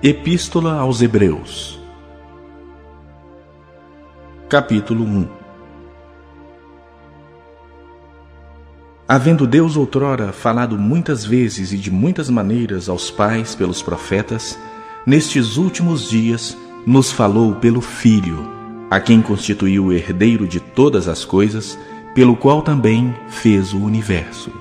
Epístola aos Hebreus, capítulo 1. Havendo Deus outrora falado muitas vezes e de muitas maneiras aos pais pelos profetas, nestes últimos dias nos falou pelo Filho, a quem constituiu o herdeiro de todas as coisas, pelo qual também fez o universo.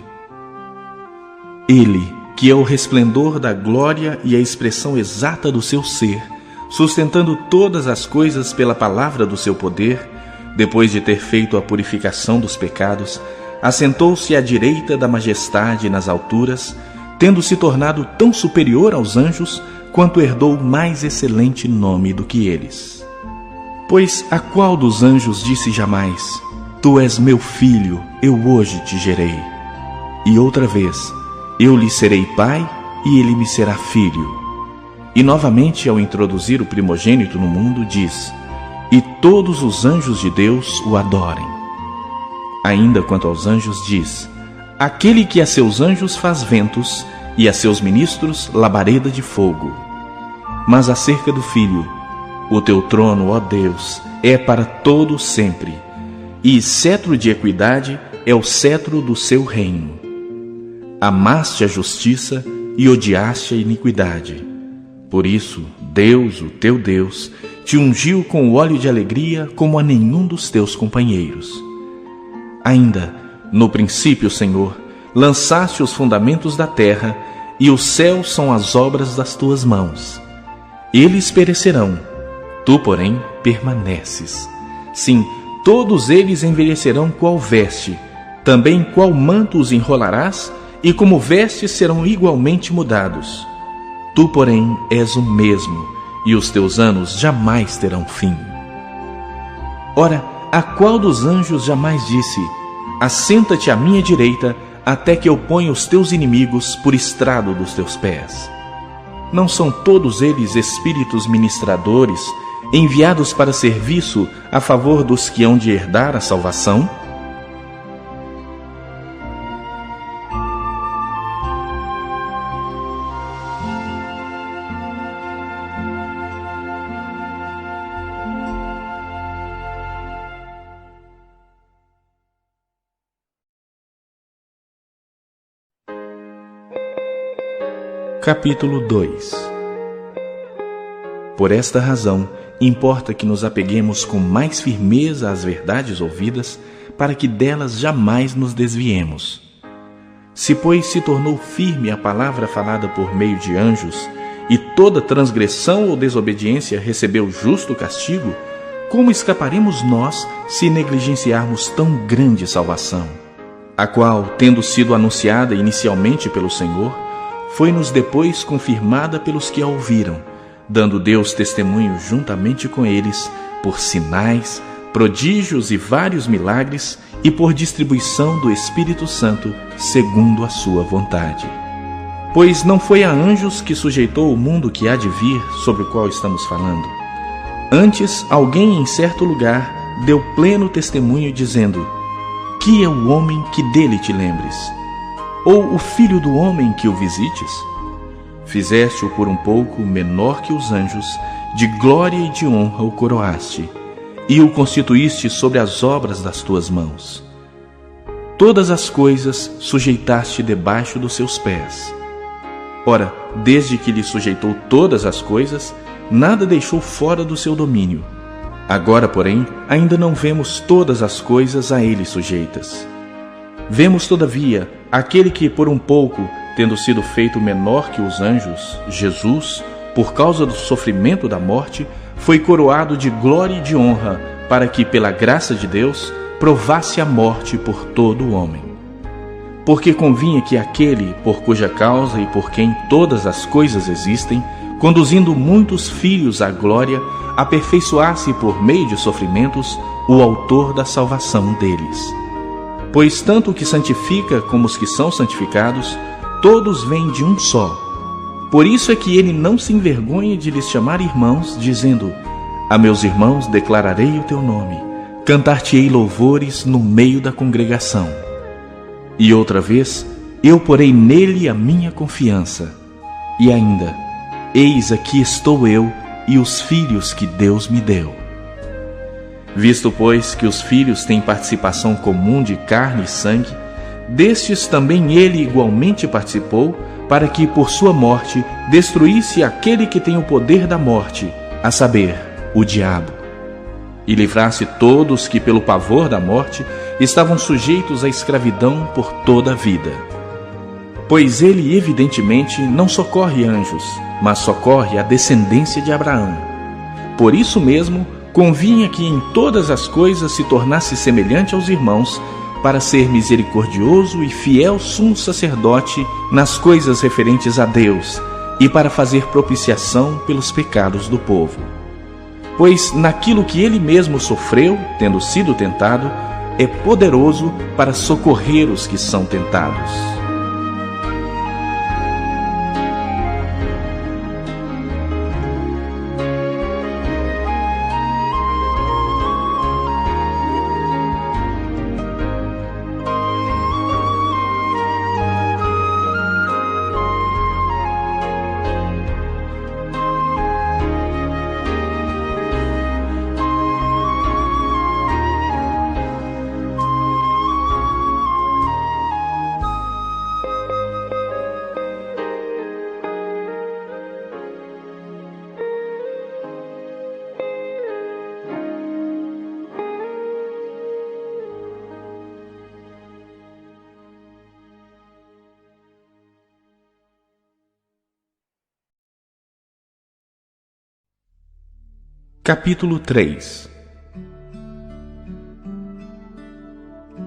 Ele, que é o resplendor da glória e a expressão exata do seu ser, sustentando todas as coisas pela palavra do seu poder, depois de ter feito a purificação dos pecados, assentou-se à direita da majestade nas alturas, tendo se tornado tão superior aos anjos, quanto herdou mais excelente nome do que eles. Pois a qual dos anjos disse jamais: Tu és meu filho, eu hoje te gerei? E outra vez: Eu lhe serei pai, e ele me será filho. E novamente, ao introduzir o primogênito no mundo, diz: E todos os anjos de Deus o adorem. Ainda quanto aos anjos diz: Aquele que a seus anjos faz ventos, e a seus ministros labareda de fogo. Mas acerca do Filho: O teu trono, ó Deus, é para todo sempre, e cetro de equidade é o cetro do seu reino. Amaste a justiça e odiaste a iniquidade. Por isso, Deus, o teu Deus, te ungiu com o óleo de alegria como a nenhum dos teus companheiros. Ainda, no princípio, Senhor, lançaste os fundamentos da terra, e os céus são as obras das tuas mãos. Eles perecerão, tu, porém, permaneces. Sim, todos eles envelhecerão qual veste, também qual manto os enrolarás, e como vestes serão igualmente mudados. Tu, porém, és o mesmo, e os teus anos jamais terão fim. Ora, a qual dos anjos jamais disse: Assenta-te à minha direita, até que eu ponha os teus inimigos por estrado dos teus pés? Não são todos eles espíritos ministradores, enviados para serviço a favor dos que hão de herdar a salvação? Capítulo 2. Por esta razão, importa que nos apeguemos com mais firmeza às verdades ouvidas, para que delas jamais nos desviemos. Se, pois, se tornou firme a palavra falada por meio de anjos, e toda transgressão ou desobediência recebeu justo castigo, como escaparemos nós se negligenciarmos tão grande salvação? A qual, tendo sido anunciada inicialmente pelo Senhor, foi-nos depois confirmada pelos que a ouviram, dando Deus testemunho juntamente com eles, por sinais, prodígios e vários milagres, e por distribuição do Espírito Santo, segundo a sua vontade. Pois não foi a anjos que sujeitou o mundo que há de vir, sobre o qual estamos falando. Antes, alguém em certo lugar deu pleno testemunho, dizendo: Que é o homem que dele te lembres? Ou o filho do homem que o visites? Fizeste-o por um pouco menor que os anjos, de glória e de honra o coroaste, e o constituíste sobre as obras das tuas mãos. Todas as coisas sujeitaste debaixo dos seus pés. Ora, desde que lhe sujeitou todas as coisas, nada deixou fora do seu domínio. Agora, porém, ainda não vemos todas as coisas a ele sujeitas. Vemos, todavia, aquele que, por um pouco, tendo sido feito menor que os anjos, Jesus, por causa do sofrimento da morte, foi coroado de glória e de honra, para que, pela graça de Deus, provasse a morte por todo o homem. Porque convinha que aquele, por cuja causa e por quem todas as coisas existem, conduzindo muitos filhos à glória, aperfeiçoasse por meio de sofrimentos o autor da salvação deles. Pois tanto o que santifica como os que são santificados, todos vêm de um só. Por isso é que ele não se envergonha de lhes chamar irmãos, dizendo: A meus irmãos declararei o teu nome, cantar-te-ei louvores no meio da congregação. E outra vez, eu porei nele a minha confiança. E ainda, eis aqui estou eu e os filhos que Deus me deu. Visto, pois, que os filhos têm participação comum de carne e sangue, destes também ele igualmente participou, para que, por sua morte, destruísse aquele que tem o poder da morte, a saber, o diabo, e livrasse todos que, pelo pavor da morte, estavam sujeitos à escravidão por toda a vida. Pois ele, evidentemente, não socorre anjos, mas socorre a descendência de Abraão. Por isso mesmo, convinha que em todas as coisas se tornasse semelhante aos irmãos, para ser misericordioso e fiel sumo sacerdote nas coisas referentes a Deus, e para fazer propiciação pelos pecados do povo. Pois naquilo que ele mesmo sofreu, tendo sido tentado, é poderoso para socorrer os que são tentados. Capítulo 3.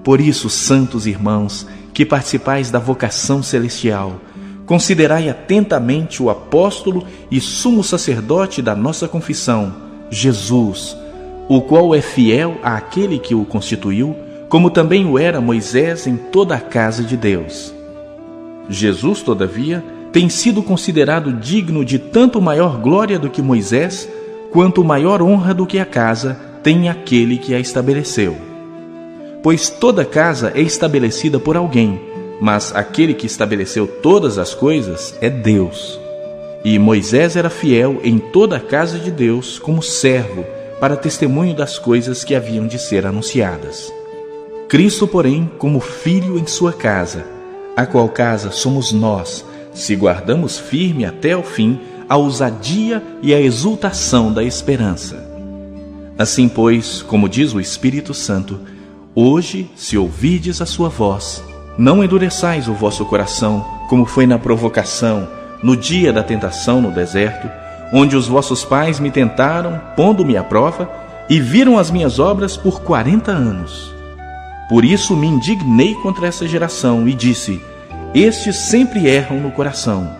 Por isso, santos irmãos, que participais da vocação celestial, considerai atentamente o apóstolo e sumo sacerdote da nossa confissão, Jesus, o qual é fiel àquele que o constituiu, como também o era Moisés em toda a casa de Deus. Jesus, todavia, tem sido considerado digno de tanto maior glória do que Moisés, quanto maior honra do que a casa tem aquele que a estabeleceu. Pois toda casa é estabelecida por alguém, mas aquele que estabeleceu todas as coisas é Deus. E Moisés era fiel em toda a casa de Deus como servo, para testemunho das coisas que haviam de ser anunciadas. Cristo, porém, como filho em sua casa, a qual casa somos nós, se guardamos firme até ao fim a ousadia e a exultação da esperança. Assim, pois, como diz o Espírito Santo, hoje, se ouvirdes a sua voz, não endureçais o vosso coração, como foi na provocação, no dia da tentação no deserto, onde os vossos pais me tentaram, pondo-me à prova, e viram as minhas obras por 40 anos. Por isso me indignei contra essa geração e disse: estes sempre erram no coração.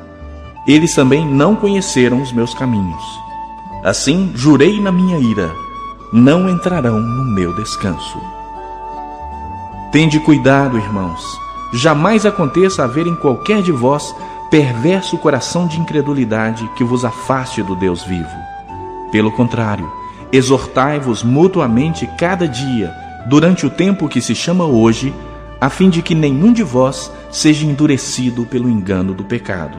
Eles também não conheceram os meus caminhos. Assim jurei na minha ira: não entrarão no meu descanso. Tende cuidado, irmãos, jamais aconteça haver em qualquer de vós perverso coração de incredulidade que vos afaste do Deus vivo. Pelo contrário, exortai-vos mutuamente cada dia, durante o tempo que se chama hoje, a fim de que nenhum de vós seja endurecido pelo engano do pecado.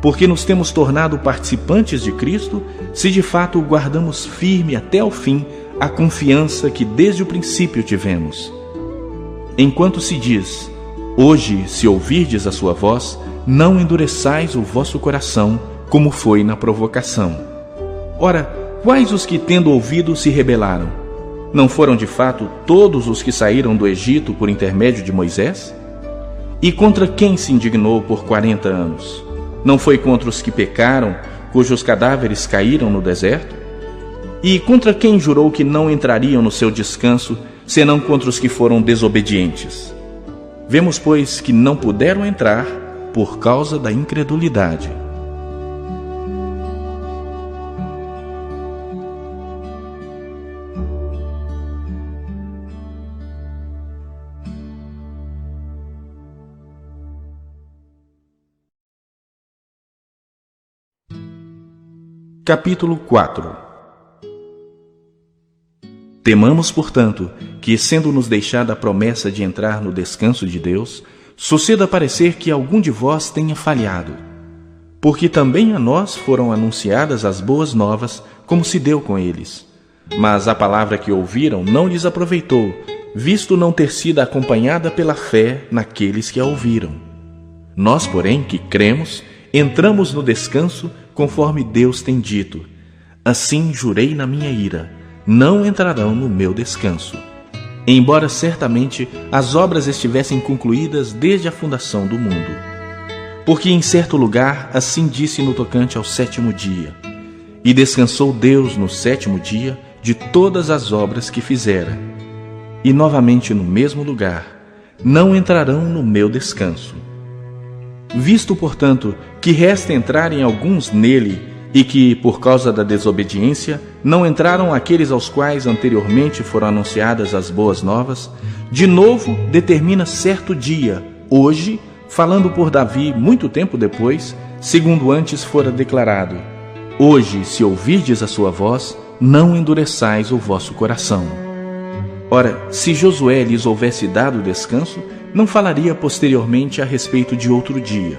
Porque nos temos tornado participantes de Cristo, se de fato guardamos firme até ao fim a confiança que desde o princípio tivemos. Enquanto se diz: hoje, se ouvirdes a sua voz, não endureçais o vosso coração, como foi na provocação. Ora, quais os que, tendo ouvido, se rebelaram? Não foram de fato todos os que saíram do Egito por intermédio de Moisés? E contra quem se indignou por 40 anos? Não foi contra os que pecaram, cujos cadáveres caíram no deserto? E contra quem jurou que não entrariam no seu descanso, senão contra os que foram desobedientes? Vemos, pois, que não puderam entrar por causa da incredulidade. Capítulo 4. Temamos, portanto, que, sendo-nos deixada a promessa de entrar no descanso de Deus, suceda parecer que algum de vós tenha falhado. Porque também a nós foram anunciadas as boas novas, como se deu com eles. Mas a palavra que ouviram não lhes aproveitou, visto não ter sido acompanhada pela fé naqueles que a ouviram. Nós, porém, que cremos, entramos no descanso, conforme Deus tem dito: assim jurei na minha ira, não entrarão no meu descanso. Embora certamente as obras estivessem concluídas desde a fundação do mundo. Porque em certo lugar assim disse no tocante ao 7º dia: e descansou Deus no 7º dia de todas as obras que fizera. E novamente no mesmo lugar: não entrarão no meu descanso. Visto, portanto, que resta entrarem alguns nele, e que, por causa da desobediência, não entraram aqueles aos quais anteriormente foram anunciadas as boas novas, de novo determina certo dia, hoje, falando por Davi muito tempo depois, segundo antes fora declarado: hoje, se ouvirdes a sua voz, não endureçais o vosso coração. Ora, se Josué lhes houvesse dado descanso, não falaria posteriormente a respeito de outro dia.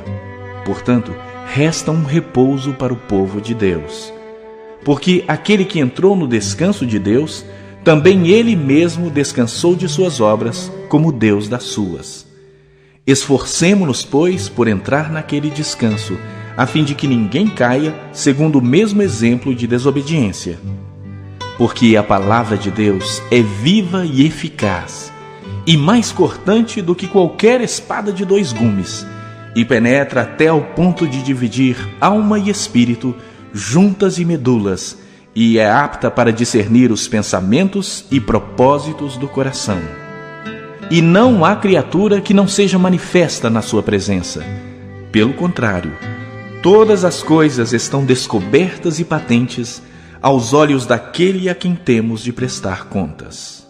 Portanto, resta um repouso para o povo de Deus. Porque aquele que entrou no descanso de Deus, também ele mesmo descansou de suas obras, como Deus das suas. Esforcemo-nos, pois, por entrar naquele descanso, a fim de que ninguém caia segundo o mesmo exemplo de desobediência. Porque a palavra de Deus é viva e eficaz, e mais cortante do que qualquer espada de 2 gumes, e penetra até ao ponto de dividir alma e espírito, juntas e medulas, e é apta para discernir os pensamentos e propósitos do coração. E não há criatura que não seja manifesta na sua presença. Pelo contrário, todas as coisas estão descobertas e patentes aos olhos daquele a quem temos de prestar contas.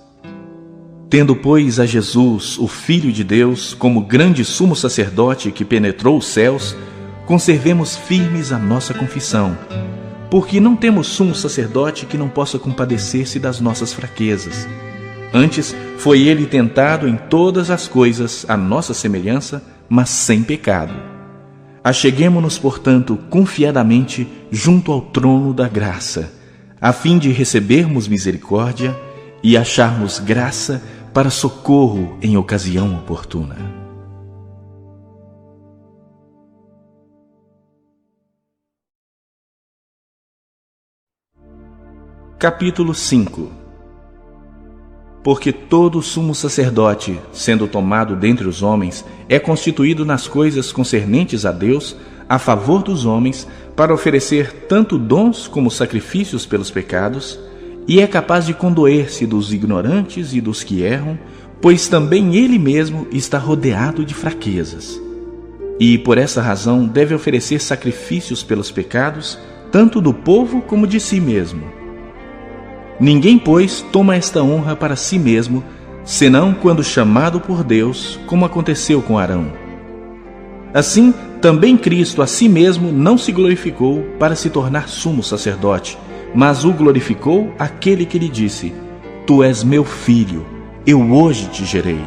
Tendo, pois, a Jesus, o Filho de Deus, como grande sumo sacerdote que penetrou os céus, conservemos firmes a nossa confissão, porque não temos sumo sacerdote que não possa compadecer-se das nossas fraquezas. Antes, foi ele tentado em todas as coisas à nossa semelhança, mas sem pecado. Acheguemo-nos, portanto, confiadamente junto ao trono da graça, a fim de recebermos misericórdia e acharmos graça para socorro em ocasião oportuna. Capítulo 5. Porque todo sumo sacerdote, sendo tomado dentre os homens, é constituído nas coisas concernentes a Deus, a favor dos homens, para oferecer tanto dons como sacrifícios pelos pecados, e é capaz de condoer-se dos ignorantes e dos que erram, pois também ele mesmo está rodeado de fraquezas. E por essa razão deve oferecer sacrifícios pelos pecados, tanto do povo como de si mesmo. Ninguém, pois, toma esta honra para si mesmo, senão quando chamado por Deus, como aconteceu com Arão. Assim, também Cristo a si mesmo não se glorificou para se tornar sumo sacerdote, mas o glorificou aquele que lhe disse: Tu és meu filho, eu hoje te gerei.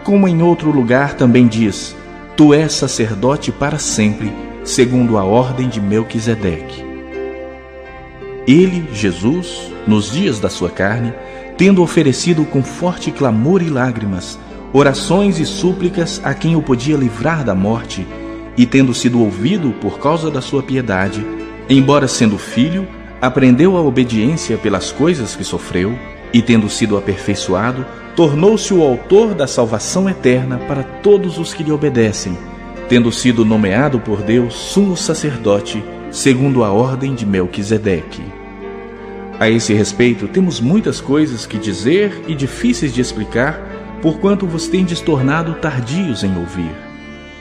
Como em outro lugar também diz: Tu és sacerdote para sempre, segundo a ordem de Melquisedeque. Ele, Jesus, nos dias da sua carne, tendo oferecido com forte clamor e lágrimas, orações e súplicas a quem o podia livrar da morte, e tendo sido ouvido por causa da sua piedade, embora sendo filho, aprendeu a obediência pelas coisas que sofreu, e tendo sido aperfeiçoado, tornou-se o autor da salvação eterna para todos os que lhe obedecem, tendo sido nomeado por Deus sumo sacerdote, segundo a ordem de Melquisedeque. A esse respeito, temos muitas coisas que dizer e difíceis de explicar, porquanto vos tendes tornado tardios em ouvir.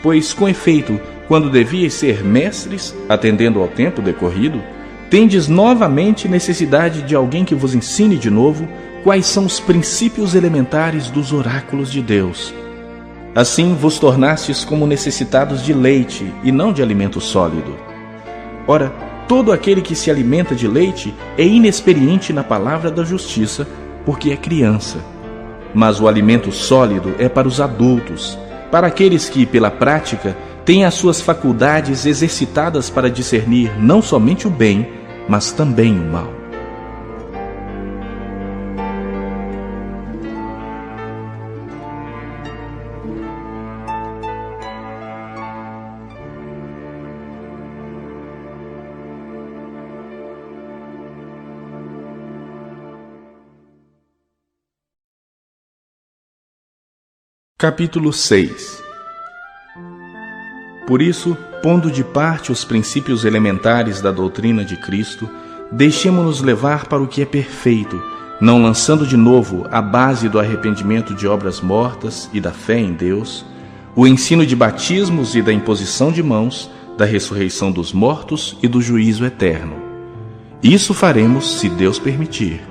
Pois, com efeito, quando devíeis ser mestres, atendendo ao tempo decorrido, tendes novamente necessidade de alguém que vos ensine de novo quais são os princípios elementares dos oráculos de Deus. Assim vos tornastes como necessitados de leite e não de alimento sólido. Ora, todo aquele que se alimenta de leite é inexperiente na palavra da justiça, porque é criança. Mas o alimento sólido é para os adultos, para aqueles que, pela prática, tem as suas faculdades exercitadas para discernir não somente o bem, mas também o mal. Capítulo 6. Por isso, pondo de parte os princípios elementares da doutrina de Cristo, deixemo-nos levar para o que é perfeito, não lançando de novo a base do arrependimento de obras mortas e da fé em Deus, o ensino de batismos e da imposição de mãos, da ressurreição dos mortos e do juízo eterno. Isso faremos se Deus permitir.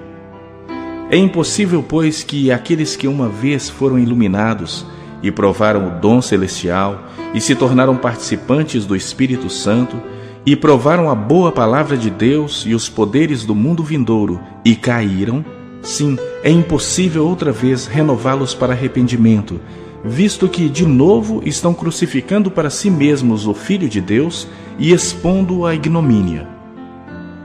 É impossível, pois, que aqueles que uma vez foram iluminados e provaram o dom celestial e se tornaram participantes do Espírito Santo e provaram a boa palavra de Deus e os poderes do mundo vindouro e caíram, sim, é impossível outra vez renová-los para arrependimento, visto que de novo estão crucificando para si mesmos o Filho de Deus e expondo-o à ignomínia.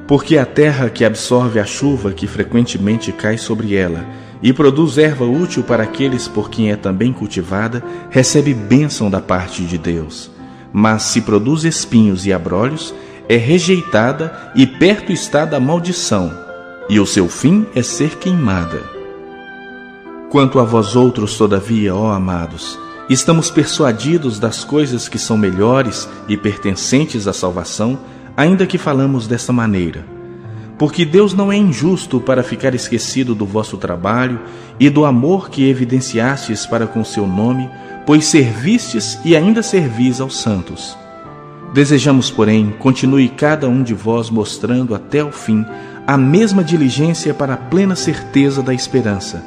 Porque a terra que absorve a chuva que frequentemente cai sobre ela e produz erva útil para aqueles por quem é também cultivada, recebe bênção da parte de Deus. Mas se produz espinhos e abrolhos, é rejeitada e perto está da maldição, e o seu fim é ser queimada. Quanto a vós outros, todavia, ó amados, estamos persuadidos das coisas que são melhores e pertencentes à salvação, ainda que falamos desta maneira. Porque Deus não é injusto para ficar esquecido do vosso trabalho e do amor que evidenciastes para com seu nome, pois servistes e ainda servis aos santos. Desejamos, porém, continue cada um de vós mostrando até o fim a mesma diligência para a plena certeza da esperança,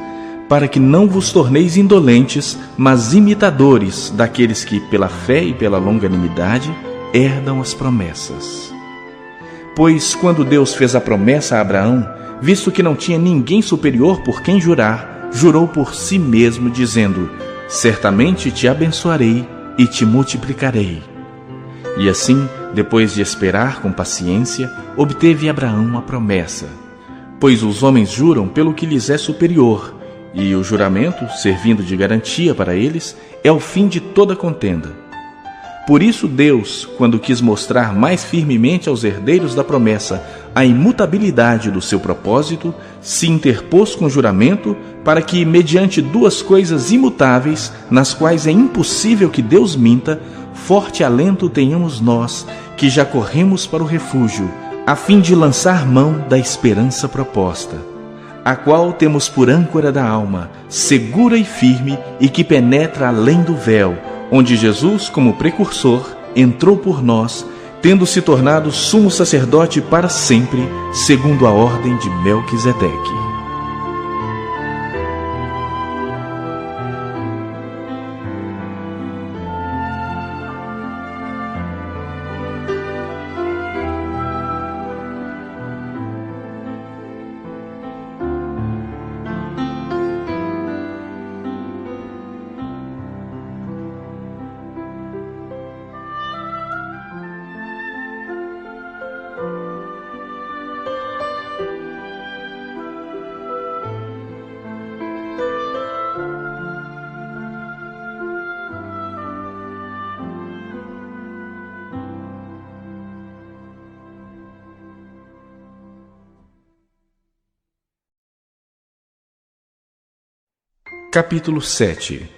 para que não vos torneis indolentes, mas imitadores daqueles que, pela fé e pela longanimidade, herdam as promessas. Pois quando Deus fez a promessa a Abraão, visto que não tinha ninguém superior por quem jurar, jurou por si mesmo, dizendo: certamente te abençoarei e te multiplicarei. E assim, depois de esperar com paciência, obteve Abraão a promessa. Pois os homens juram pelo que lhes é superior, e o juramento, servindo de garantia para eles, é o fim de toda contenda. Por isso Deus, quando quis mostrar mais firmemente aos herdeiros da promessa a imutabilidade do seu propósito, se interpôs com juramento para que, mediante duas coisas imutáveis, nas quais é impossível que Deus minta, forte alento tenhamos nós, que já corremos para o refúgio, a fim de lançar mão da esperança proposta, a qual temos por âncora da alma, segura e firme, e que penetra além do véu, onde Jesus, como precursor, entrou por nós, tendo se tornado sumo sacerdote para sempre, segundo a ordem de Melquisedeque. Capítulo 7.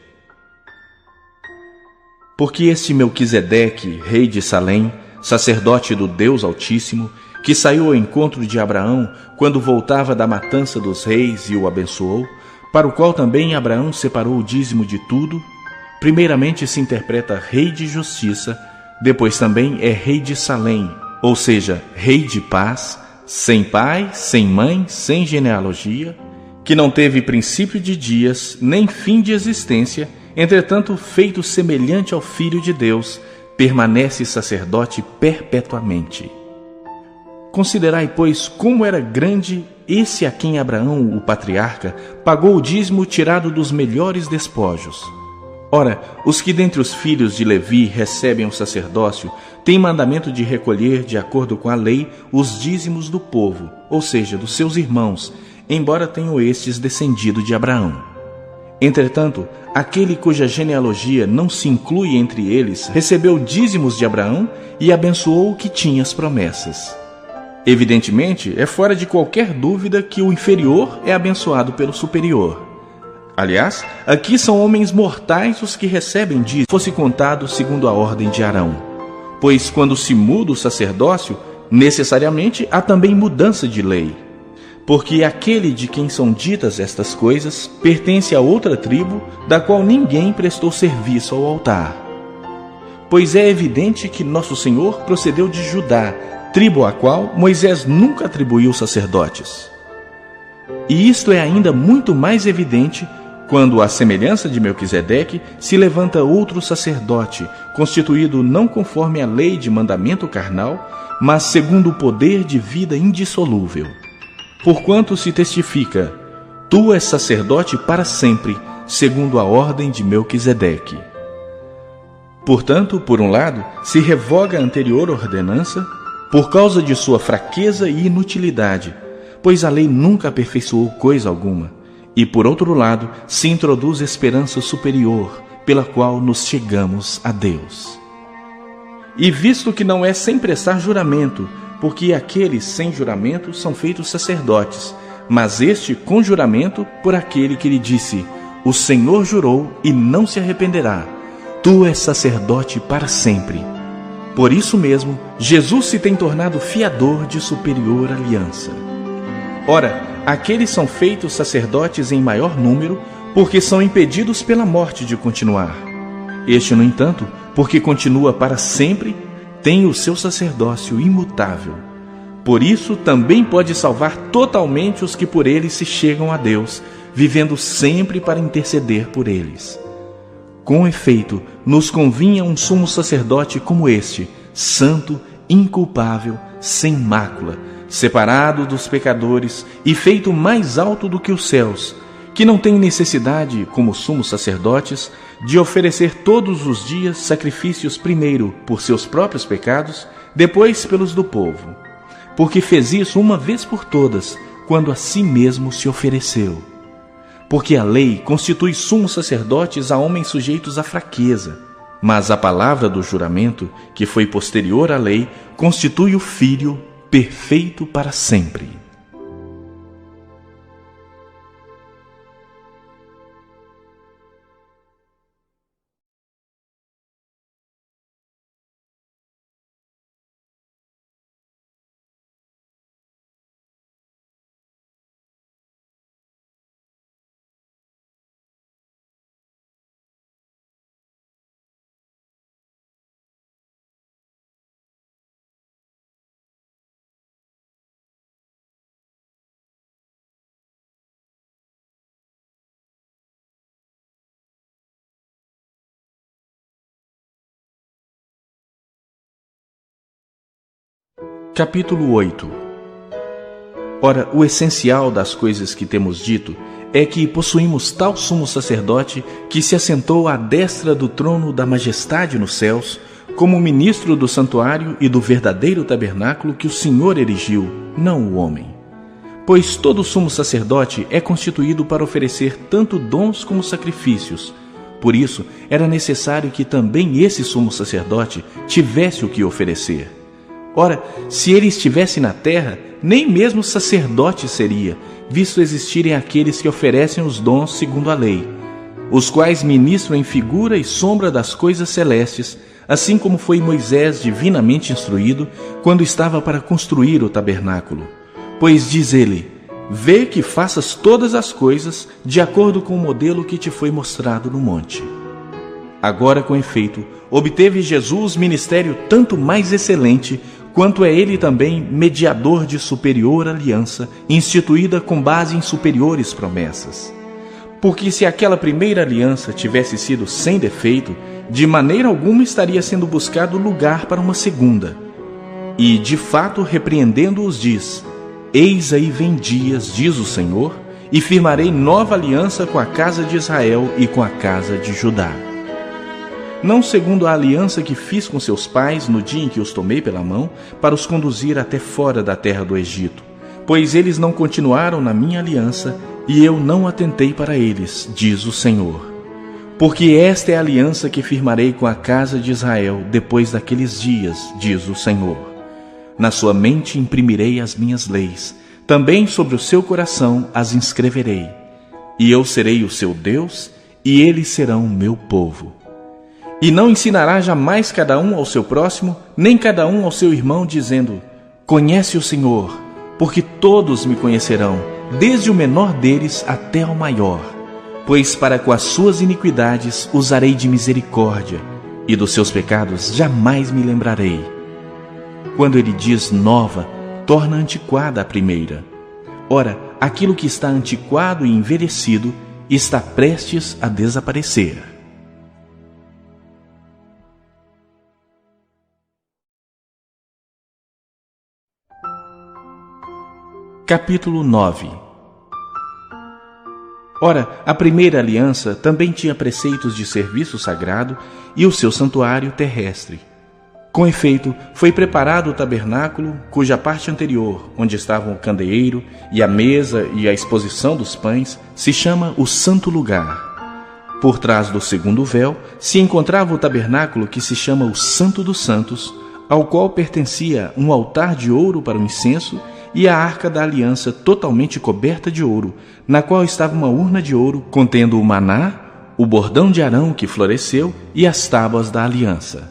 Porque este Melquisedeque, rei de Salém, sacerdote do Deus Altíssimo, que saiu ao encontro de Abraão quando voltava da matança dos reis e o abençoou, para o qual também Abraão separou o dízimo de tudo, primeiramente se interpreta rei de justiça, depois também é rei de Salém, ou seja, rei de paz, sem pai, sem mãe, sem genealogia, que não teve princípio de dias, nem fim de existência, entretanto, feito semelhante ao Filho de Deus, permanece sacerdote perpetuamente. Considerai, pois, como era grande esse a quem Abraão, o patriarca, pagou o dízimo tirado dos melhores despojos. Ora, os que dentre os filhos de Levi recebem o sacerdócio têm mandamento de recolher, de acordo com a lei, os dízimos do povo, ou seja, dos seus irmãos, embora tenham estes descendido de Abraão. Entretanto, aquele cuja genealogia não se inclui entre eles recebeu dízimos de Abraão e abençoou o que tinha as promessas. Evidentemente, é fora de qualquer dúvida que o inferior é abençoado pelo superior. Aliás, aqui são homens mortais os que recebem dízimos, fosse contado segundo a ordem de Arão. Pois quando se muda o sacerdócio, necessariamente há também mudança de lei. Porque aquele de quem são ditas estas coisas pertence a outra tribo, da qual ninguém prestou serviço ao altar. Pois é evidente que nosso Senhor procedeu de Judá, tribo à qual Moisés nunca atribuiu sacerdotes. E isto é ainda muito mais evidente quando, à semelhança de Melquisedeque, se levanta outro sacerdote, constituído não conforme a lei de mandamento carnal, mas segundo o poder de vida indissolúvel. Porquanto se testifica: tu és sacerdote para sempre, segundo a ordem de Melquisedeque. Portanto, por um lado, se revoga a anterior ordenança, por causa de sua fraqueza e inutilidade, pois a lei nunca aperfeiçoou coisa alguma, e por outro lado, se introduz esperança superior, pela qual nos chegamos a Deus. E visto que não é sem prestar juramento, porque aqueles sem juramento são feitos sacerdotes, mas este com juramento por aquele que lhe disse: o Senhor jurou e não se arrependerá, tu és sacerdote para sempre. Por isso mesmo, Jesus se tem tornado fiador de superior aliança. Ora, aqueles são feitos sacerdotes em maior número, porque são impedidos pela morte de continuar. Este, no entanto, porque continua para sempre, tem o seu sacerdócio imutável. Por isso, também pode salvar totalmente os que por ele se chegam a Deus, vivendo sempre para interceder por eles. Com efeito, nos convinha um sumo sacerdote como este, santo, inculpável, sem mácula, separado dos pecadores e feito mais alto do que os céus, que não tem necessidade, como sumos sacerdotes, de oferecer todos os dias sacrifícios primeiro por seus próprios pecados, depois pelos do povo. Porque fez isso uma vez por todas, quando a si mesmo se ofereceu. Porque a lei constitui sumos sacerdotes a homens sujeitos à fraqueza, mas a palavra do juramento, que foi posterior à lei, constitui o Filho perfeito para sempre. Capítulo 8. Ora, o essencial das coisas que temos dito é que possuímos tal sumo sacerdote que se assentou à destra do trono da majestade nos céus, como ministro do santuário e do verdadeiro tabernáculo que o Senhor erigiu, não o homem. Pois todo sumo sacerdote é constituído para oferecer tanto dons como sacrifícios. Por isso, era necessário que também esse sumo sacerdote tivesse o que oferecer. Ora, se ele estivesse na terra, nem mesmo sacerdote seria, visto existirem aqueles que oferecem os dons segundo a lei, os quais ministram em figura e sombra das coisas celestes, assim como foi Moisés divinamente instruído quando estava para construir o tabernáculo. Pois diz ele: vê que faças todas as coisas de acordo com o modelo que te foi mostrado no monte. Agora, com efeito, obteve Jesus ministério tanto mais excelente, quanto é ele também mediador de superior aliança, instituída com base em superiores promessas. Porque se aquela primeira aliança tivesse sido sem defeito, de maneira alguma estaria sendo buscado lugar para uma segunda. E, de fato, repreendendo-os, diz: eis aí vem dias, diz o Senhor, e firmarei nova aliança com a casa de Israel e com a casa de Judá. não segundo a aliança que fiz com seus pais no dia em que os tomei pela mão, para os conduzir até fora da terra do Egito, pois eles não continuaram na minha aliança, e eu não atentei para eles, diz o Senhor. Porque esta é a aliança que firmarei com a casa de Israel depois daqueles dias, diz o Senhor. Na sua mente imprimirei as minhas leis, também sobre o seu coração as inscreverei. E eu serei o seu Deus, e eles serão meu povo. E não ensinará jamais cada um ao seu próximo, nem cada um ao seu irmão, dizendo: conhece o Senhor, porque todos me conhecerão, desde o menor deles até ao maior. Pois para com as suas iniquidades usarei de misericórdia, e dos seus pecados jamais me lembrarei. Quando ele diz nova, torna antiquada a primeira. Ora, aquilo que está antiquado e envelhecido está prestes a desaparecer. Capítulo 9. Ora, a primeira aliança também tinha preceitos de serviço sagrado e o seu santuário terrestre. Com efeito, foi preparado o tabernáculo, cuja parte anterior, onde estavam o candeeiro e a mesa e a exposição dos pães, se chama o Santo Lugar. Por trás do segundo véu se encontrava o tabernáculo que se chama o Santo dos Santos, ao qual pertencia um altar de ouro para o incenso e a arca da aliança totalmente coberta de ouro, na qual estava uma urna de ouro contendo o maná, o bordão de Arão que floresceu e as tábuas da aliança.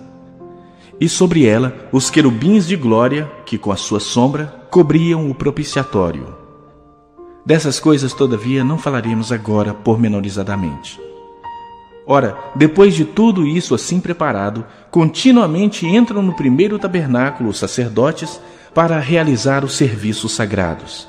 E sobre ela os querubins de glória, que com a sua sombra cobriam o propiciatório. Dessas coisas, todavia, não falaremos agora pormenorizadamente. Ora, depois de tudo isso assim preparado, continuamente entram no primeiro tabernáculo os sacerdotes para realizar os serviços sagrados.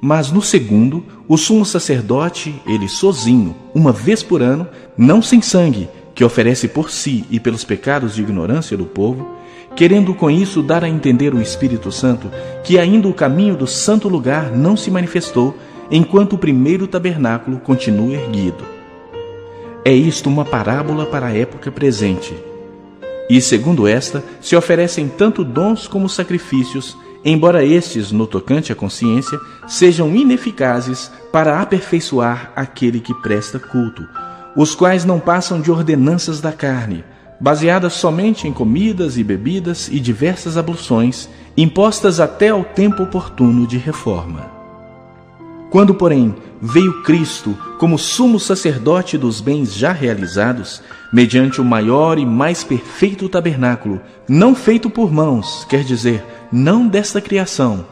Mas no segundo, o sumo sacerdote, ele sozinho, uma vez por ano, não sem sangue, que oferece por si e pelos pecados de ignorância do povo, querendo com isso dar a entender o Espírito Santo que ainda o caminho do santo lugar não se manifestou, enquanto o primeiro tabernáculo continua erguido. É isto uma parábola para a época presente. E, segundo esta, se oferecem tanto dons como sacrifícios, embora estes, no tocante à consciência, sejam ineficazes para aperfeiçoar aquele que presta culto, os quais não passam de ordenanças da carne, baseadas somente em comidas e bebidas e diversas abluções, impostas até ao tempo oportuno de reforma. Quando, porém, veio Cristo como sumo sacerdote dos bens já realizados, mediante o maior e mais perfeito tabernáculo, não feito por mãos, quer dizer, não desta criação,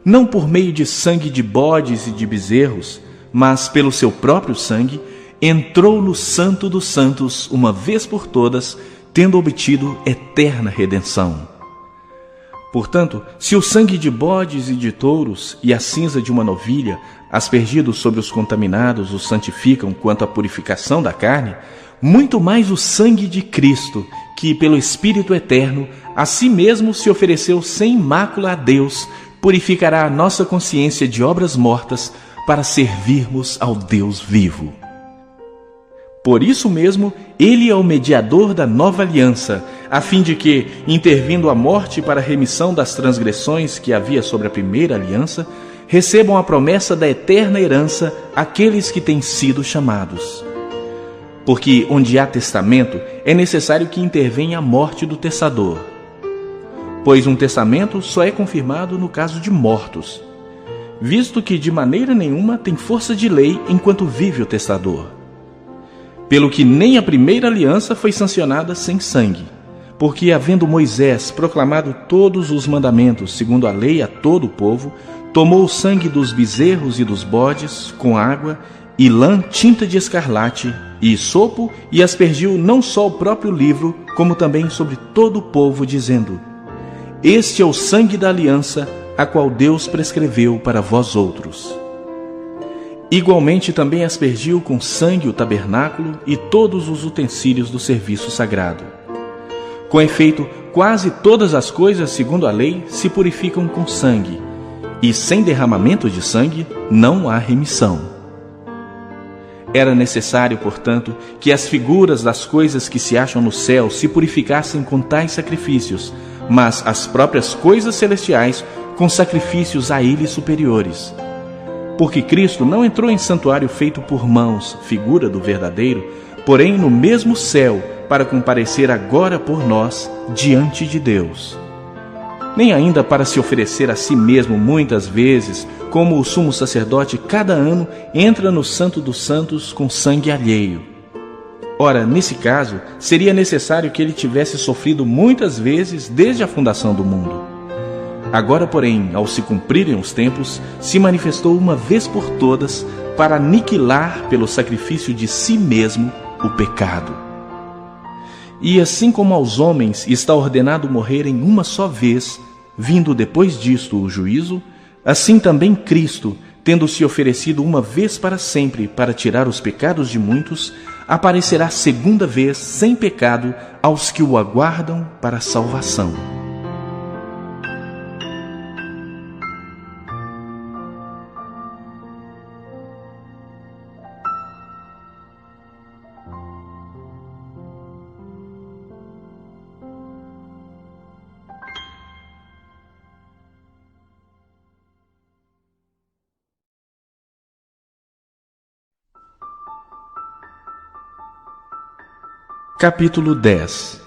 não por meio de sangue de bodes e de bezerros, mas pelo seu próprio sangue, entrou no Santo dos Santos uma vez por todas, tendo obtido eterna redenção. Portanto, se o sangue de bodes e de touros e a cinza de uma novilha, aspergidos sobre os contaminados, os santificam quanto à purificação da carne, muito mais o sangue de Cristo, que pelo Espírito Eterno, a si mesmo se ofereceu sem mácula a Deus, purificará a nossa consciência de obras mortas para servirmos ao Deus vivo. Por isso mesmo, ele é o mediador da nova aliança, a fim de que, intervindo a morte para a remissão das transgressões que havia sobre a primeira aliança, recebam a promessa da eterna herança aqueles que têm sido chamados. Porque onde há testamento, é necessário que intervenha a morte do testador. Pois um testamento só é confirmado no caso de mortos, visto que de maneira nenhuma tem força de lei enquanto vive o testador. Pelo que nem a primeira aliança foi sancionada sem sangue, porque havendo Moisés proclamado todos os mandamentos segundo a lei a todo o povo, tomou o sangue dos bezerros e dos bodes com água e lã tinta de escarlate e sopo e aspergiu não só o próprio livro, como também sobre todo o povo, dizendo: este é o sangue da aliança, a qual Deus prescreveu para vós outros. Igualmente também aspergiu com sangue o tabernáculo e todos os utensílios do serviço sagrado. Com efeito, quase todas as coisas, segundo a lei, se purificam com sangue, e sem derramamento de sangue não há remissão. Era necessário, portanto, que as figuras das coisas que se acham no céu se purificassem com tais sacrifícios, mas as próprias coisas celestiais com sacrifícios a eles superiores. Porque Cristo não entrou em santuário feito por mãos, figura do verdadeiro, porém no mesmo céu, para comparecer agora por nós diante de Deus. Nem ainda para se oferecer a si mesmo muitas vezes, como o sumo sacerdote cada ano entra no Santo dos Santos com sangue alheio. Ora, nesse caso, seria necessário que ele tivesse sofrido muitas vezes desde a fundação do mundo. Agora, porém, ao se cumprirem os tempos, se manifestou uma vez por todas para aniquilar pelo sacrifício de si mesmo o pecado. E assim como aos homens está ordenado morrerem uma só vez, vindo depois disto o juízo, assim também Cristo, tendo se oferecido uma vez para sempre para tirar os pecados de muitos, aparecerá segunda vez sem pecado aos que o aguardam para a salvação. Capítulo 10.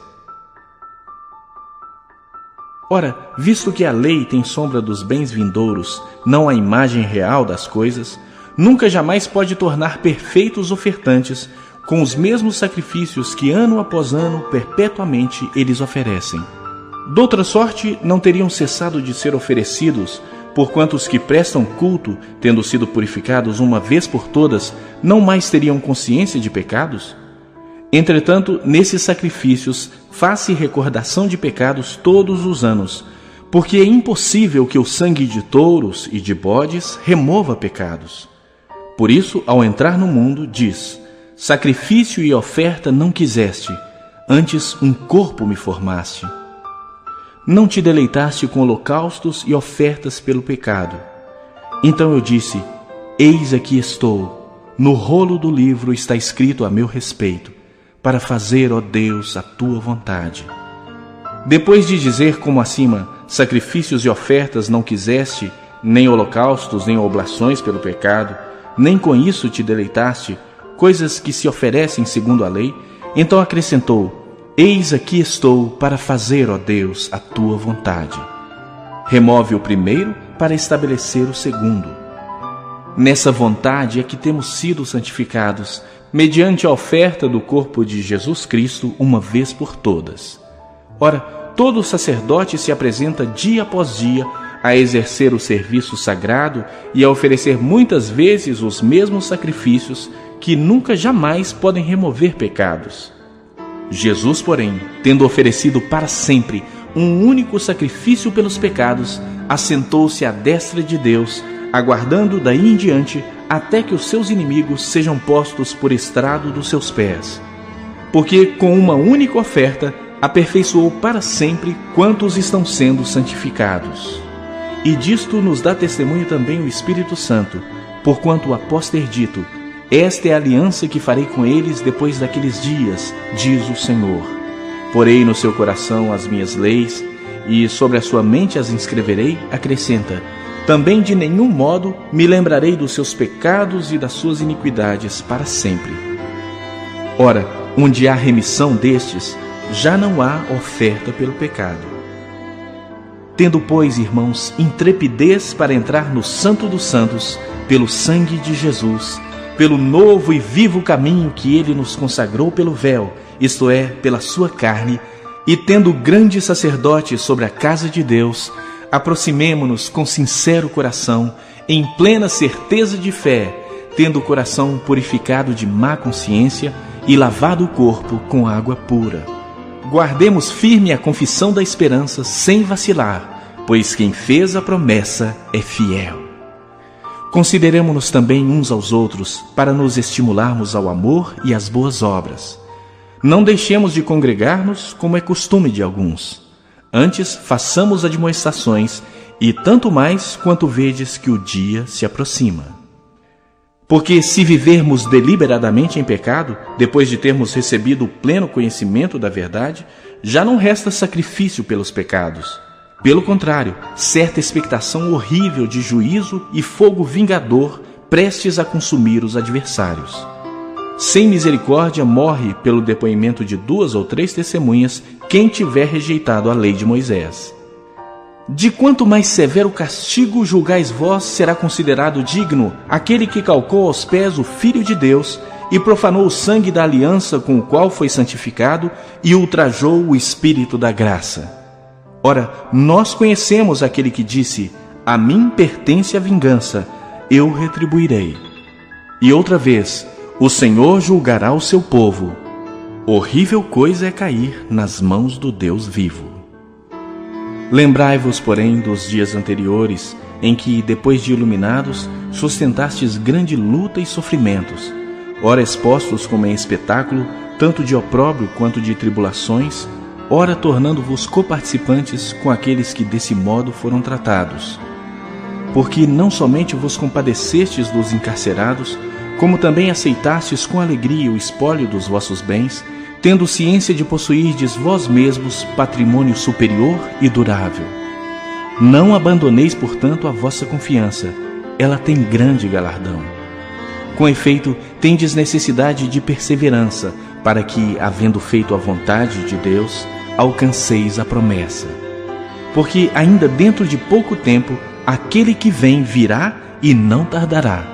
Ora, visto que a lei tem sombra dos bens vindouros, não a imagem real das coisas, nunca jamais pode tornar perfeitos ofertantes com os mesmos sacrifícios que ano após ano perpetuamente eles oferecem. Doutra sorte, não teriam cessado de ser oferecidos, porquanto os que prestam culto, tendo sido purificados uma vez por todas, não mais teriam consciência de pecados? Entretanto, nesses sacrifícios faz-se recordação de pecados todos os anos, porque é impossível que o sangue de touros e de bodes remova pecados. Por isso, ao entrar no mundo, diz: sacrifício e oferta não quiseste, antes um corpo me formaste. Não te deleitaste com holocaustos e ofertas pelo pecado. Então eu disse: eis aqui estou, no rolo do livro está escrito a meu respeito, para fazer, ó Deus, a tua vontade. Depois de dizer como acima, sacrifícios e ofertas não quiseste, nem holocaustos, nem oblações pelo pecado, nem com isso te deleitaste, coisas que se oferecem segundo a lei, então acrescentou: eis aqui estou para fazer, ó Deus, a tua vontade. Remove o primeiro para estabelecer o segundo. Nessa vontade é que temos sido santificados, mediante a oferta do corpo de Jesus Cristo uma vez por todas. Ora, todo sacerdote se apresenta dia após dia a exercer o serviço sagrado e a oferecer muitas vezes os mesmos sacrifícios que nunca jamais podem remover pecados. Jesus, porém, tendo oferecido para sempre um único sacrifício pelos pecados, assentou-se à destra de Deus, aguardando daí em diante até que os seus inimigos sejam postos por estrado dos seus pés. Porque com uma única oferta aperfeiçoou para sempre quantos estão sendo santificados. E disto nos dá testemunho também o Espírito Santo, porquanto após ter dito: esta é a aliança que farei com eles depois daqueles dias, diz o Senhor. Porei no seu coração as minhas leis, e sobre a sua mente as inscreverei, acrescenta: também de nenhum modo me lembrarei dos seus pecados e das suas iniquidades para sempre. Ora, onde há remissão destes, já não há oferta pelo pecado. Tendo, pois, irmãos, intrepidez para entrar no Santo dos Santos, pelo sangue de Jesus, pelo novo e vivo caminho que ele nos consagrou pelo véu, isto é, pela sua carne, e tendo grande sacerdote sobre a casa de Deus, aproximemo-nos com sincero coração, em plena certeza de fé, tendo o coração purificado de má consciência e lavado o corpo com água pura. Guardemos firme a confissão da esperança sem vacilar, pois quem fez a promessa é fiel. Consideremo-nos também uns aos outros, para nos estimularmos ao amor e às boas obras. Não deixemos de congregar-nos, como é costume de alguns. Antes, façamos admoestações, e tanto mais quanto vedes que o dia se aproxima. Porque se vivermos deliberadamente em pecado, depois de termos recebido o pleno conhecimento da verdade, já não resta sacrifício pelos pecados. Pelo contrário, certa expectação horrível de juízo e fogo vingador prestes a consumir os adversários. Sem misericórdia morre pelo depoimento de 2 ou 3 testemunhas quem tiver rejeitado a lei de Moisés. De quanto mais severo castigo julgais vós, será considerado digno aquele que calcou aos pés o Filho de Deus e profanou o sangue da aliança com o qual foi santificado e ultrajou o Espírito da graça. Ora, nós conhecemos aquele que disse: a mim pertence a vingança, eu retribuirei. E outra vez, o Senhor julgará o seu povo. Horrível coisa é cair nas mãos do Deus vivo. Lembrai-vos, porém, dos dias anteriores, em que, depois de iluminados, sustentastes grande luta e sofrimentos, ora expostos como em espetáculo, tanto de opróbrio quanto de tribulações, ora tornando-vos coparticipantes com aqueles que desse modo foram tratados. Porque não somente vos compadecestes dos encarcerados, como também aceitastes com alegria o espólio dos vossos bens, tendo ciência de possuirdes vós mesmos patrimônio superior e durável. Não abandoneis, portanto, a vossa confiança, ela tem grande galardão. Com efeito, tendes necessidade de perseverança, para que, havendo feito a vontade de Deus, alcanceis a promessa. Porque ainda dentro de pouco tempo, aquele que vem virá e não tardará.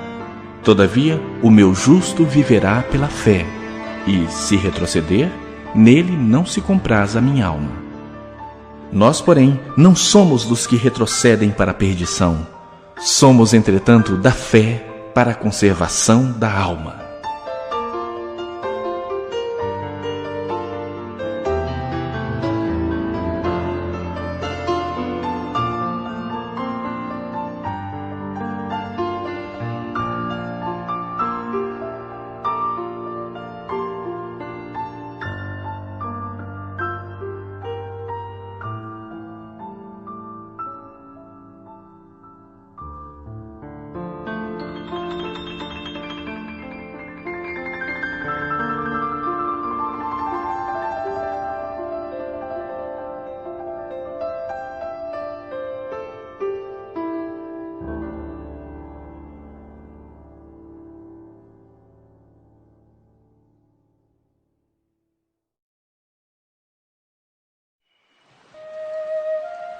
Todavia, o meu justo viverá pela fé, e, se retroceder, nele não se compraz a minha alma. Nós, porém, não somos dos que retrocedem para a perdição. Somos, entretanto, da fé para a conservação da alma.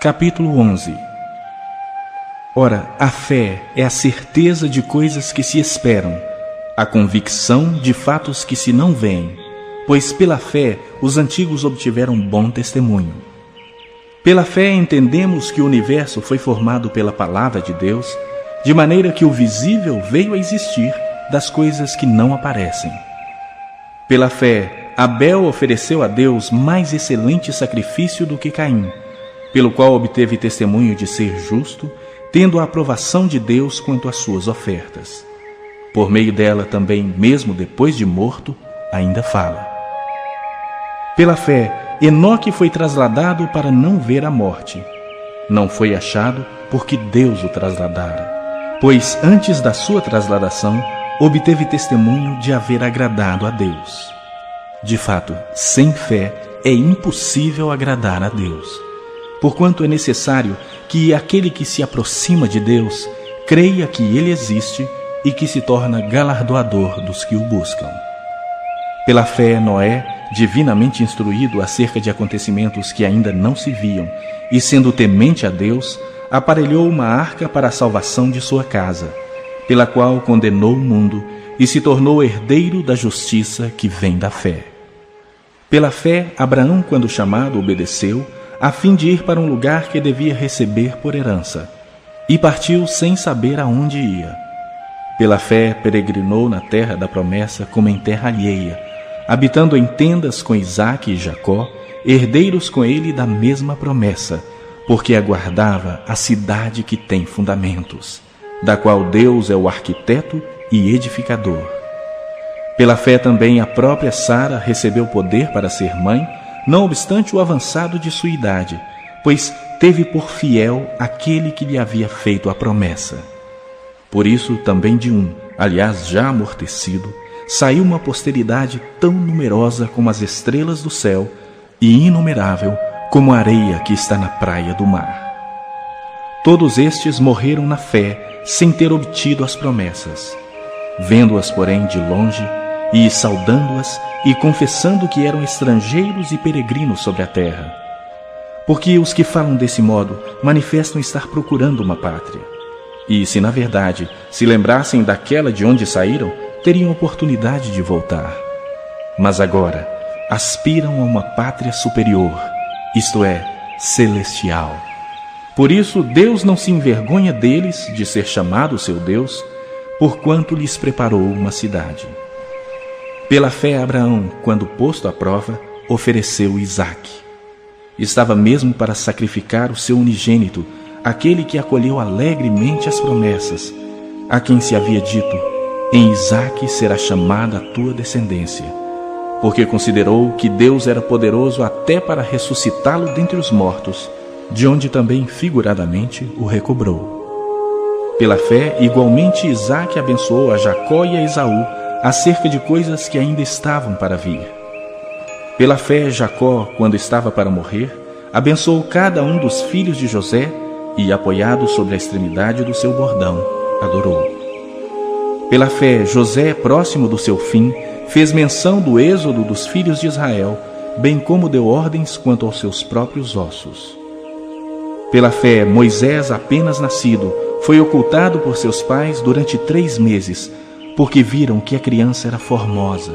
Capítulo 11. Ora, a fé é a certeza de coisas que se esperam, a convicção de fatos que se não veem, pois pela fé os antigos obtiveram bom testemunho. Pela fé entendemos que o universo foi formado pela palavra de Deus, de maneira que o visível veio a existir das coisas que não aparecem. Pela fé, Abel ofereceu a Deus mais excelente sacrifício do que Caim, pelo qual obteve testemunho de ser justo, tendo a aprovação de Deus quanto às suas ofertas. Por meio dela também, mesmo depois de morto, ainda fala. Pela fé, Enoque foi trasladado para não ver a morte. Não foi achado porque Deus o trasladara, pois antes da sua trasladação, obteve testemunho de haver agradado a Deus. De fato, sem fé é impossível agradar a Deus, porquanto é necessário que aquele que se aproxima de Deus creia que Ele existe e que se torna galardoador dos que o buscam. Pela fé, Noé, divinamente instruído acerca de acontecimentos que ainda não se viam, e sendo temente a Deus, aparelhou uma arca para a salvação de sua casa, pela qual condenou o mundo e se tornou herdeiro da justiça que vem da fé. Pela fé, Abraão, quando chamado, obedeceu, a fim de ir para um lugar que devia receber por herança, e partiu sem saber aonde ia. Pela fé peregrinou na terra da promessa como em terra alheia, habitando em tendas com Isaque e Jacó, herdeiros com ele da mesma promessa, porque aguardava a cidade que tem fundamentos, da qual Deus é o arquiteto e edificador. Pela fé também a própria Sara recebeu poder para ser mãe, não obstante o avançado de sua idade, pois teve por fiel aquele que lhe havia feito a promessa. Por isso também de um, aliás já amortecido, saiu uma posteridade tão numerosa como as estrelas do céu e inumerável como a areia que está na praia do mar. Todos estes morreram na fé, sem ter obtido as promessas. Vendo-as, porém, de longe, e saudando-as, e confessando que eram estrangeiros e peregrinos sobre a terra. Porque os que falam desse modo manifestam estar procurando uma pátria. E se na verdade se lembrassem daquela de onde saíram, teriam oportunidade de voltar. Mas agora aspiram a uma pátria superior, isto é, celestial. Por isso Deus não se envergonha deles de ser chamado seu Deus, porquanto lhes preparou uma cidade. Pela fé Abraão, quando posto à prova, ofereceu Isaque. Estava mesmo para sacrificar o seu unigênito, aquele que acolheu alegremente as promessas, a quem se havia dito: em Isaque será chamada a tua descendência, porque considerou que Deus era poderoso até para ressuscitá-lo dentre os mortos, de onde também figuradamente o recobrou. Pela fé, igualmente Isaque abençoou a Jacó e a Esaú acerca de coisas que ainda estavam para vir. Pela fé, Jacó, quando estava para morrer, abençoou cada um dos filhos de José e, apoiado sobre a extremidade do seu bordão, adorou. Pela fé, José, próximo do seu fim, fez menção do êxodo dos filhos de Israel, bem como deu ordens quanto aos seus próprios ossos. Pela fé, Moisés, apenas nascido, foi ocultado por seus pais durante 3 meses, porque viram que a criança era formosa.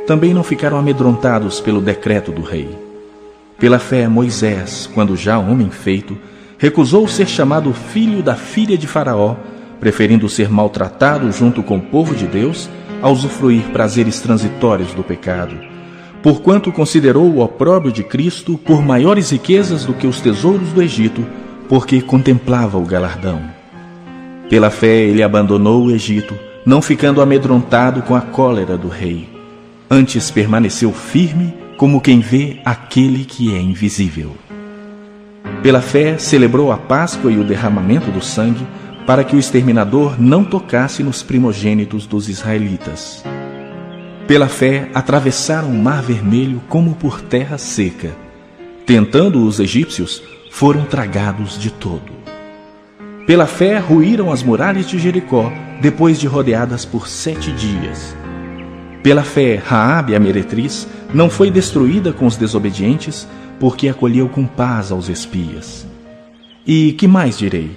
Também não ficaram amedrontados pelo decreto do rei. Pela fé, Moisés, quando já homem feito, recusou ser chamado filho da filha de Faraó, preferindo ser maltratado junto com o povo de Deus, a usufruir prazeres transitórios do pecado, porquanto considerou o opróbrio de Cristo por maiores riquezas do que os tesouros do Egito, porque contemplava o galardão. Pela fé ele abandonou o Egito, não ficando amedrontado com a cólera do rei. Antes permaneceu firme, como quem vê aquele que é invisível. Pela fé celebrou a Páscoa e o derramamento do sangue, para que o exterminador não tocasse nos primogênitos dos israelitas. Pela fé atravessaram o mar vermelho como por terra seca. Tentando os egípcios, foram tragados de todo. Pela fé ruíram as muralhas de Jericó, depois de rodeadas por 7 dias. Pela fé, Raabe, a meretriz, não foi destruída com os desobedientes, porque acolheu com paz aos espias. E que mais direi?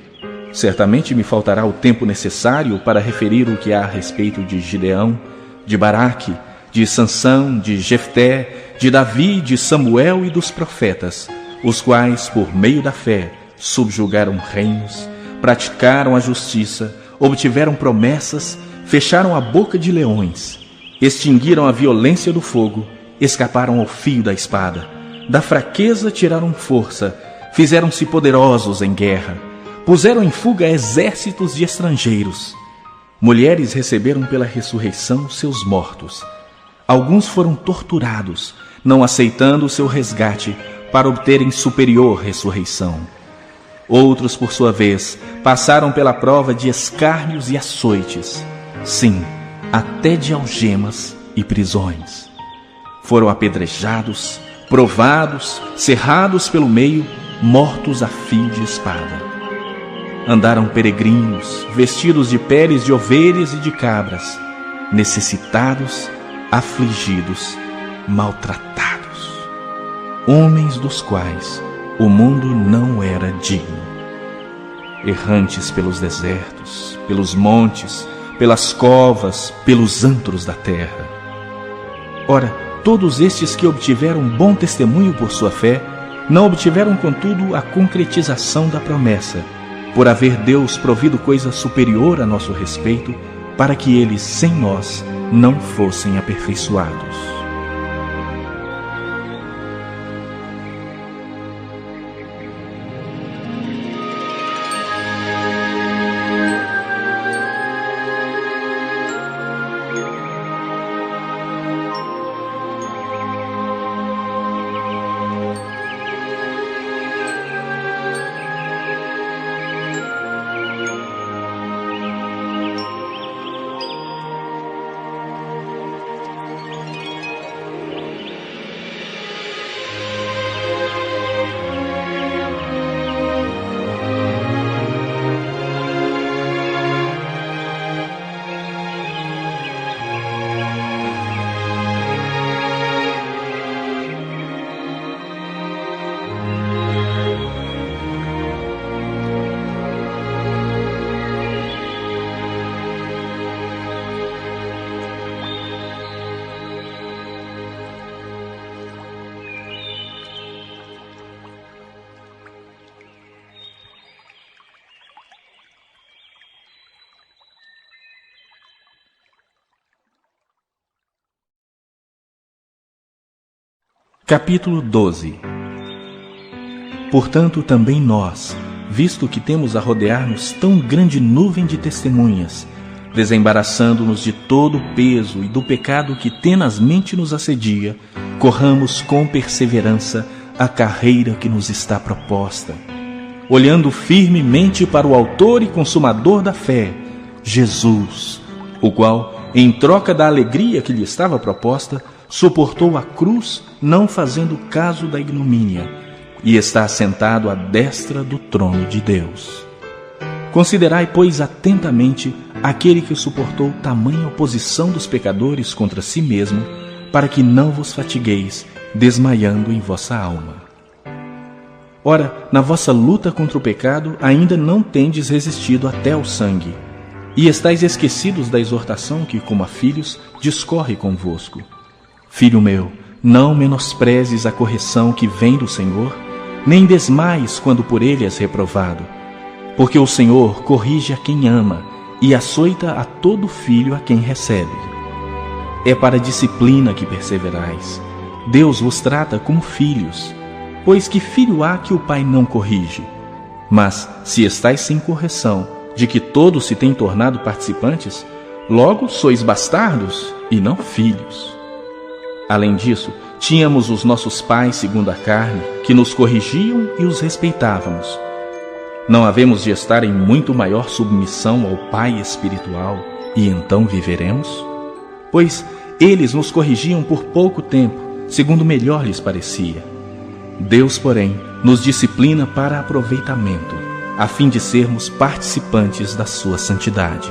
Certamente me faltará o tempo necessário para referir o que há a respeito de Gideão, de Baraque, de Sansão, de Jefté, de Davi, de Samuel e dos profetas, os quais, por meio da fé, subjugaram reinos, praticaram a justiça, obtiveram promessas, fecharam a boca de leões, extinguiram a violência do fogo, escaparam ao fio da espada, da fraqueza tiraram força, fizeram-se poderosos em guerra, puseram em fuga exércitos de estrangeiros. Mulheres receberam pela ressurreição seus mortos. Alguns foram torturados, não aceitando o seu resgate, para obterem superior ressurreição. Outros, por sua vez, passaram pela prova de escárnios e açoites. Sim, até de algemas e prisões. Foram apedrejados, provados, cerrados pelo meio, mortos a fio de espada. Andaram peregrinos, vestidos de peles de ovelhas e de cabras, necessitados, afligidos, maltratados, homens dos quais o mundo não era digno. Errantes pelos desertos, pelos montes, pelas covas, pelos antros da terra. Ora, todos estes que obtiveram bom testemunho por sua fé, não obtiveram, contudo, a concretização da promessa, por haver Deus provido coisa superior a nosso respeito, para que eles, sem nós, não fossem aperfeiçoados. Capítulo 12. Portanto, também nós, visto que temos a rodear-nos tão grande nuvem de testemunhas, desembaraçando-nos de todo o peso e do pecado que tenazmente nos assedia, corramos com perseverança a carreira que nos está proposta, olhando firmemente para o autor e consumador da fé, Jesus, o qual, em troca da alegria que lhe estava proposta, suportou a cruz, não fazendo caso da ignomínia, e está assentado à destra do trono de Deus. Considerai, pois, atentamente aquele que suportou tamanha oposição dos pecadores contra si mesmo, para que não vos fatigueis, desmaiando em vossa alma. Ora, na vossa luta contra o pecado, ainda não tendes resistido até ao sangue, e estáis esquecidos da exortação que, como a filhos, discorre convosco. Filho meu, não menosprezes a correção que vem do Senhor, nem desmaies quando por ele és reprovado. Porque o Senhor corrige a quem ama e açoita a todo filho a quem recebe. É para a disciplina que perseverais. Deus vos trata como filhos. Pois que filho há que o pai não corrige? Mas, se estáis sem correção, de que todos se têm tornado participantes, logo sois bastardos e não filhos. Além disso, tínhamos os nossos pais segundo a carne, que nos corrigiam e os respeitávamos. Não havemos de estar em muito maior submissão ao Pai espiritual, e então viveremos? Pois eles nos corrigiam por pouco tempo, segundo melhor lhes parecia. Deus, porém, nos disciplina para aproveitamento, a fim de sermos participantes da sua santidade.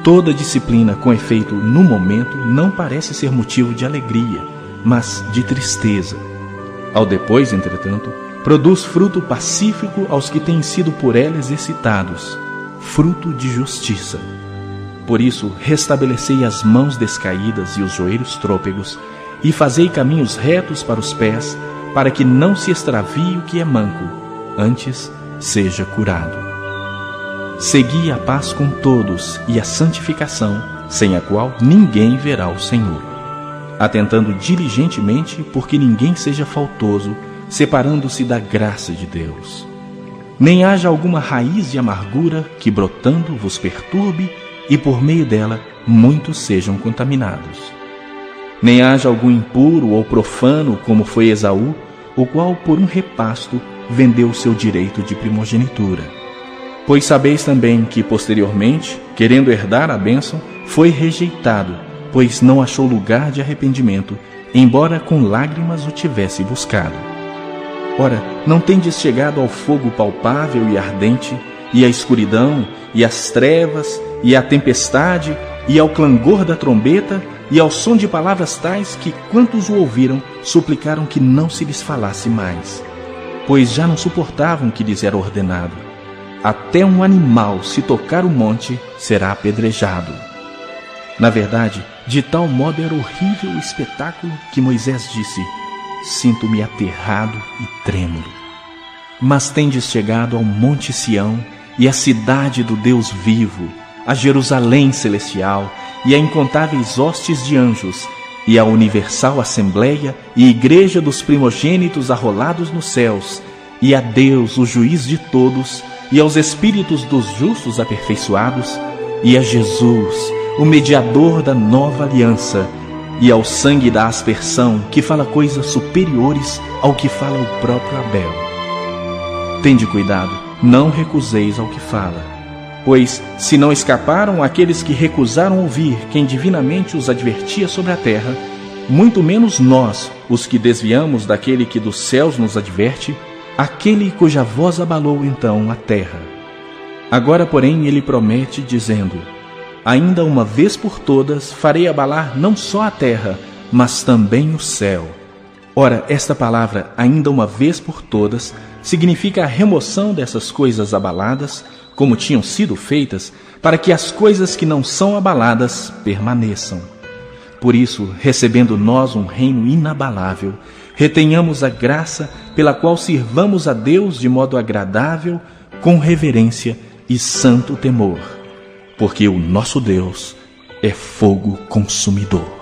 Toda disciplina, com efeito no momento, não parece ser motivo de alegria, mas de tristeza. Ao depois, entretanto, produz fruto pacífico aos que têm sido por ela exercitados, fruto de justiça. Por isso, restabelecei as mãos descaídas e os joelhos trôpegos, e fazei caminhos retos para os pés, para que não se extravie o que é manco, antes seja curado. Segui a paz com todos e a santificação, sem a qual ninguém verá o Senhor. Atentando diligentemente, porque ninguém seja faltoso, separando-se da graça de Deus. Nem haja alguma raiz de amargura que, brotando, vos perturbe, e por meio dela muitos sejam contaminados. Nem haja algum impuro ou profano, como foi Esaú, o qual, por um repasto, vendeu o seu direito de primogenitura. Pois sabeis também que, posteriormente, querendo herdar a bênção, foi rejeitado, pois não achou lugar de arrependimento, embora com lágrimas o tivesse buscado. Ora, não tendes chegado ao fogo palpável e ardente, e à escuridão, e às trevas, e à tempestade, e ao clangor da trombeta, e ao som de palavras tais que, quantos o ouviram, suplicaram que não se lhes falasse mais, pois já não suportavam que lhes era ordenado. Até um animal, se tocar o monte, será apedrejado. Na verdade, de tal modo era horrível o espetáculo que Moisés disse: sinto-me aterrado e trêmulo. Mas tendes chegado ao Monte Sião e à cidade do Deus vivo, a Jerusalém celestial e a incontáveis hostes de anjos, e a universal assembleia e igreja dos primogênitos arrolados nos céus, e a Deus, o juiz de todos, e aos espíritos dos justos aperfeiçoados, e a Jesus, o mediador da nova aliança, e ao sangue da aspersão, que fala coisas superiores ao que fala o próprio Abel. Tende cuidado, não recuseis ao que fala, pois se não escaparam aqueles que recusaram ouvir quem divinamente os advertia sobre a terra, muito menos nós, os que desviamos daquele que dos céus nos adverte, aquele cuja voz abalou então a terra. Agora, porém, ele promete, dizendo: ainda uma vez por todas farei abalar não só a terra, mas também o céu. Ora, esta palavra, ainda uma vez por todas, significa a remoção dessas coisas abaladas, como tinham sido feitas, para que as coisas que não são abaladas permaneçam. Por isso, recebendo nós um reino inabalável, retenhamos a graça pela qual sirvamos a Deus de modo agradável, com reverência e santo temor, porque o nosso Deus é fogo consumidor.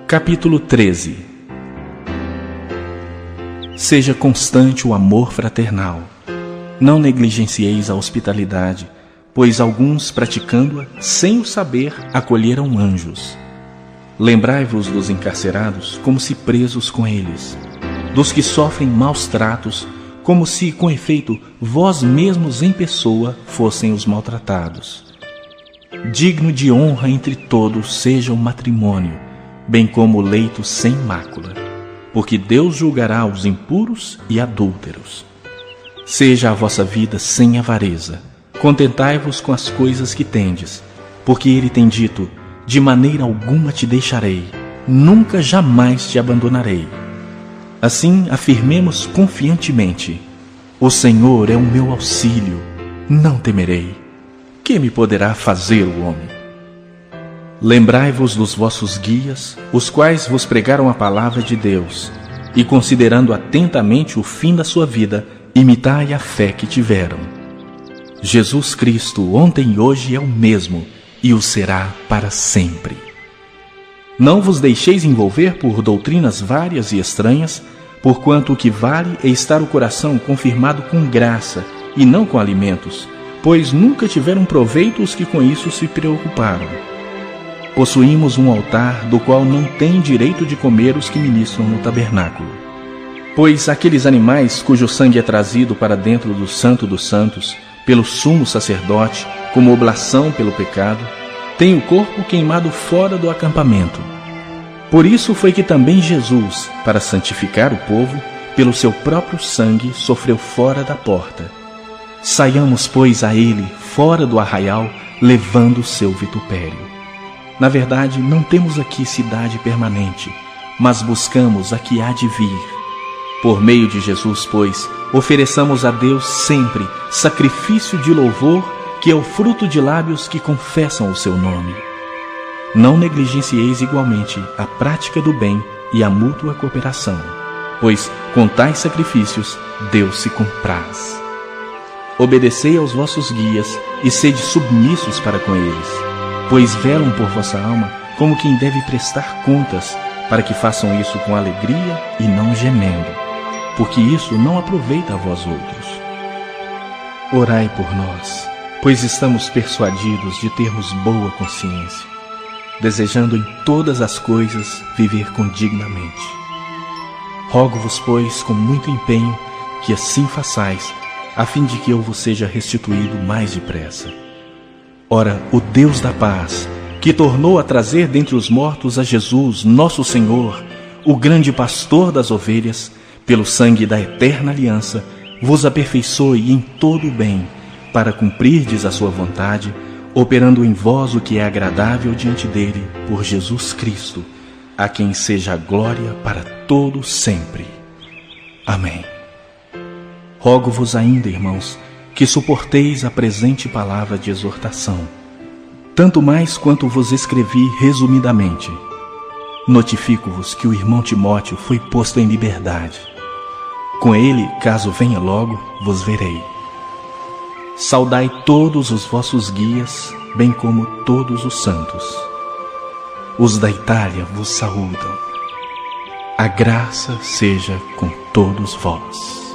Capítulo 13. Seja constante o amor fraternal. Não negligencieis a hospitalidade, pois alguns, praticando-a, sem o saber, acolheram anjos. Lembrai-vos dos encarcerados, como se presos com eles, dos que sofrem maus tratos, como se, com efeito, vós mesmos em pessoa fossem os maltratados. Digno de honra entre todos seja o matrimônio, bem como o leito sem mácula, porque Deus julgará os impuros e adúlteros. Seja a vossa vida sem avareza, contentai-vos com as coisas que tendes, porque ele tem dito: de maneira alguma te deixarei, nunca jamais te abandonarei. Assim afirmemos confiantemente: o Senhor é o meu auxílio, não temerei. Que me poderá fazer o homem? Lembrai-vos dos vossos guias, os quais vos pregaram a palavra de Deus, e considerando atentamente o fim da sua vida, imitai a fé que tiveram. Jesus Cristo, ontem e hoje, é o mesmo, e o será para sempre. Não vos deixeis envolver por doutrinas várias e estranhas, porquanto o que vale é estar o coração confirmado com graça, e não com alimentos, pois nunca tiveram proveito os que com isso se preocuparam. Possuímos um altar do qual não têm direito de comer os que ministram no tabernáculo. Pois aqueles animais cujo sangue é trazido para dentro do Santo dos Santos, pelo sumo sacerdote, como oblação pelo pecado, têm o corpo queimado fora do acampamento. Por isso foi que também Jesus, para santificar o povo, pelo seu próprio sangue sofreu fora da porta. Saiamos, pois, a ele, fora do arraial, levando o seu vitupério. Na verdade, não temos aqui cidade permanente, mas buscamos a que há de vir. Por meio de Jesus, pois, ofereçamos a Deus sempre sacrifício de louvor, que é o fruto de lábios que confessam o seu nome. Não negligencieis igualmente a prática do bem e a mútua cooperação, pois com tais sacrifícios Deus se compraz. Obedecei aos vossos guias e sede submissos para com eles, pois velam por vossa alma como quem deve prestar contas, para que façam isso com alegria e não gemendo, porque isso não aproveita a vós outros. Orai por nós, pois estamos persuadidos de termos boa consciência, desejando em todas as coisas viver condignamente. Rogo-vos, pois, com muito empenho, que assim façais, a fim de que eu vos seja restituído mais depressa. Ora, o Deus da paz, que tornou a trazer dentre os mortos a Jesus, nosso Senhor, o grande pastor das ovelhas, pelo sangue da eterna aliança, vos aperfeiçoe em todo o bem, para cumprirdes a sua vontade, operando em vós o que é agradável diante dele, por Jesus Cristo, a quem seja a glória para todo sempre. Amém. Rogo-vos ainda, irmãos, que suporteis a presente palavra de exortação, tanto mais quanto vos escrevi resumidamente. Notifico-vos que o irmão Timóteo foi posto em liberdade. Com ele, caso venha logo, vos verei. Saudai todos os vossos guias, bem como todos os santos. Os da Itália vos saúdam. A graça seja com todos vós.